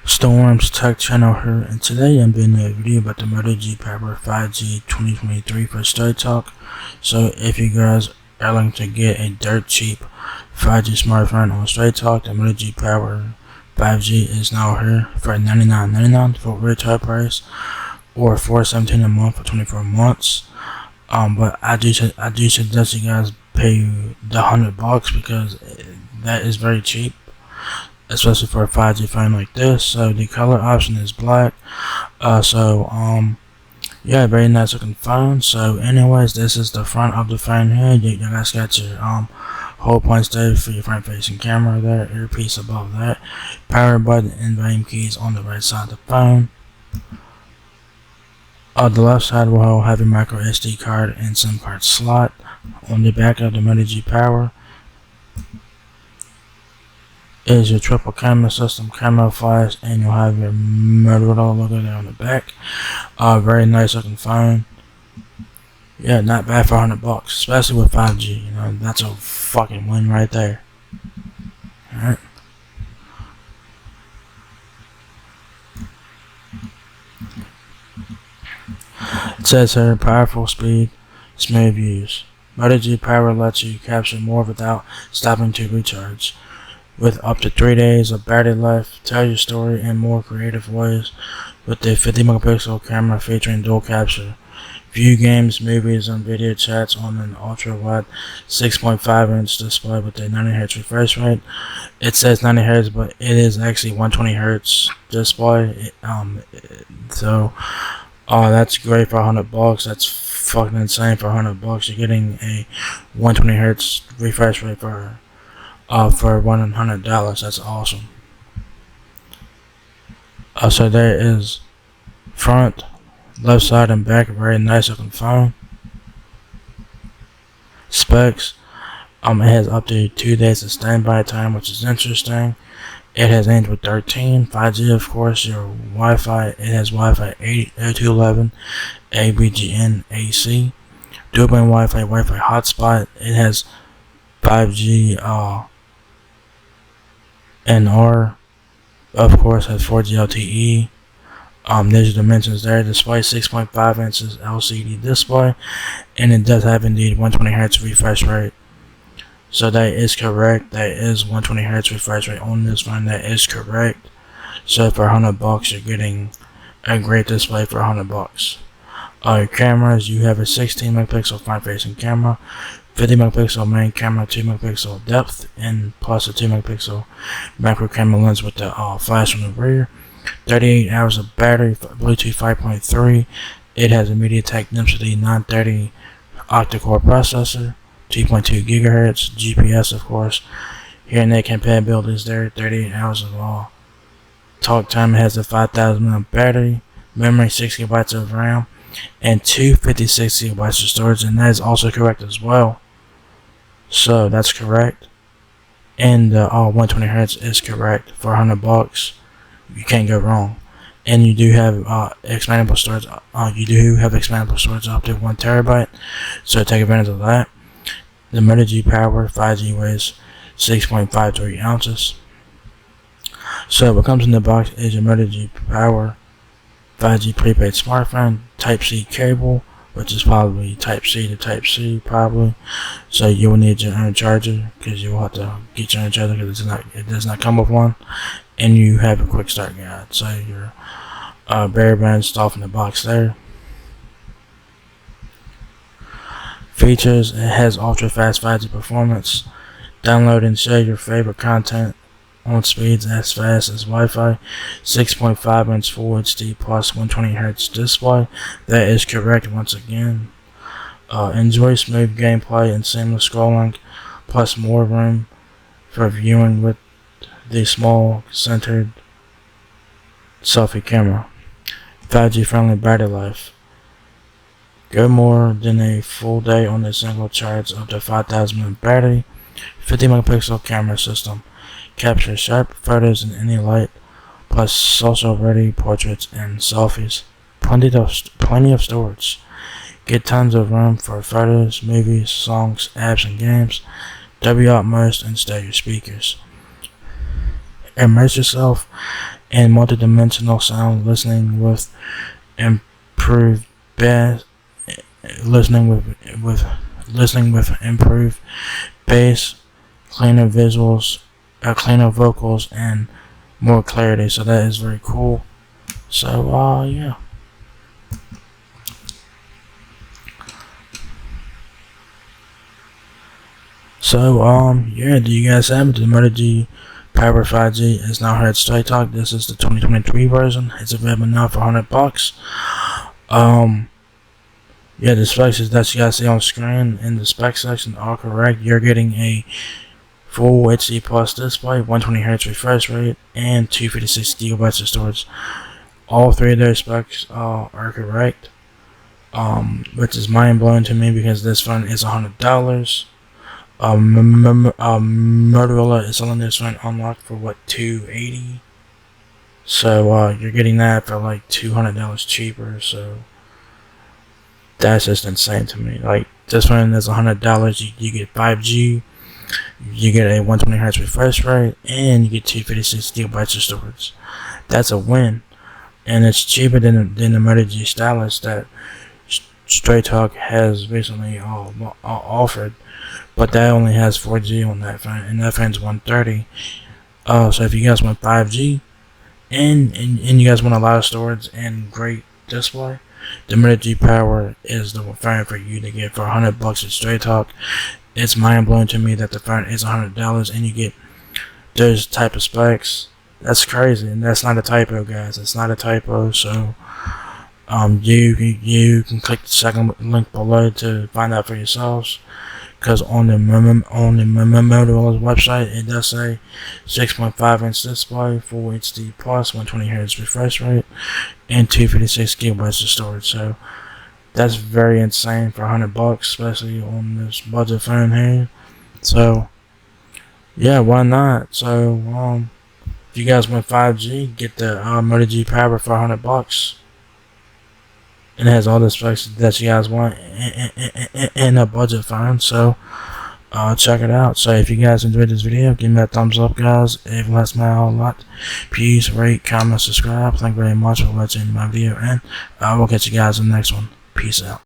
Storm's Tech Channel here, and today I'm doing a video about the Moto G Power 5G 2023 for Straight Talk. So if you guys are looking to get a dirt cheap 5G smartphone on Straight Talk, the Moto G Power 5G is now here for $99.99 for retail price, or $417 a month for 24 months. But I do suggest you guys pay the $100 because that is very cheap, especially for a 5G phone like this. So the color option is black. Yeah, very nice looking phone. So anyways, this is the front of the phone here. You guys got your hold points there for your front facing camera there, earpiece above that, power button and volume keys on the right side of the phone. The left side will have a micro SD card and SIM card slot. On the back of the Moto G Power is your triple camera system, camera flash, and you'll have your Motorola logo there on the back. Very nice looking phone. Yeah, not bad for $100, especially with 5G. You know, that's a fucking win right there. Alright. It says here, powerful speed, smooth use. Moto G Power lets you capture more without stopping to recharge. With up to 3 days of battery life, tell your story in more creative ways with the 50 megapixel camera featuring dual capture. View games, movies, and video chats on an ultra-wide 6.5-inch display with a 90Hz refresh rate. It says 90Hz, but it is actually 120Hz display. That's great for $100. That's fucking insane for $100. You're getting a 120Hz refresh rate for $100. That's awesome. So there is front, left side, and back. Very nice looking phone. Specs. It has up to 2 days of standby time, which is interesting. It has Android 13, 5G of course, your Wi-Fi. It has Wi-Fi 802.11, ABGN AC, dual band Wi-Fi hotspot. It has 5G NR, of course, has 4G LTE. There's your dimensions there. Display 6.5 inches LCD display, and it does have indeed 120Hz refresh rate. So that is correct. That is 120Hz refresh rate on this phone. That is correct. So for $100, you're getting a great display for $100. Your cameras, you have a 16 megapixel front facing camera, 50 megapixel main camera, 2 megapixel depth, and plus a 2 megapixel macro camera lens with the flash on the rear. 38 hours of battery, Bluetooth 5.3. It has a MediaTek Dimensity 930 octa-core processor, 2.2 gigahertz, GPS of course. Hearing aid compatibility is there. 38 hours of talk time. It has a 5,000 mAh battery, memory 6 GB of RAM, and 256 GB of storage, and that is also correct as well. So that's correct, and 120Hz is correct for $100. You can't go wrong, and you do have expandable storage. You do have expandable storage up to 1 terabyte, so take advantage of that. The Moto G Power 5G weighs 6.53 ounces. So what comes in the box is your Moto G Power 5G prepaid smartphone, Type-C cable, which is probably Type-C to Type-C probably. So you will need your own charger, because you will have to get your own charger because it does not come with one. And you have a quick start guide. So your bare bones stuff in the box there. Features: it has ultra fast 5G performance. Download and share your favorite content on speeds as fast as Wi-Fi. 6.5 inch Full HD plus 120Hz display. That is correct once again. Enjoy smooth gameplay and seamless scrolling, plus more room for viewing with the small centered selfie camera. 5G friendly battery life. Go more than a full day on a single charge of the 5,000 mAh battery. 50 megapixel camera system. Capture sharp photos in any light, plus social ready portraits and selfies. Plenty of storage. Get tons of room for photos, movies, songs, apps, and games. W utmost and stereo speakers. Immerse yourself and multi-dimensional sound listening with improved bass, listening with improved bass, cleaner visuals, cleaner vocals, and more clarity. So that is very cool. So yeah. So yeah, do you guys have it? The Moto G Power 5G has now heard Straight Talk. This is the 2023 version. It's available now for $100. Yeah, the specs is that you guys see on screen in the spec section are correct. You're getting a full HD plus display, 120Hz refresh rate, and 256 gigabytes of storage. All three of those specs are correct, which is mind blowing to me because this phone is $100. Motorola is selling this phone unlocked for what, $280. So you're getting that for like $200 cheaper. So that's just insane to me. Like, this phone is $100. You get 5G, you get a 120Hz refresh rate, and you get 256 gigabytes of storage. That's a win, and it's cheaper than the Moto G Stylus that Straight Talk has recently offered, but that only has 4G on that phone, and that phone's $130. So if you guys want 5G and you guys want a lot of storage and great display, the Moto G Power is the phone for you to get for $100 at Straight Talk. It's mind blowing to me that the phone is $100 and you get those type of specs. That's crazy, and that's not a typo, guys. It's not a typo. So you can click the second link below to find out for yourselves. Because on the Motorola's website, it does say 6.5-inch display, full HD plus, 120Hz refresh rate, and 256 gigabytes of storage. So that's very insane for $100, especially on this budget phone here. So yeah, why not? So if you guys want 5G, get the Moto G Power for $100. And it has all the specs that you guys want in a budget phone. So check it out. So if you guys enjoyed this video, give me a thumbs up, guys. It lets me out a lot. Please rate, comment, subscribe. Thank you very much for watching my video, and I will catch you guys in the next one. Peace out.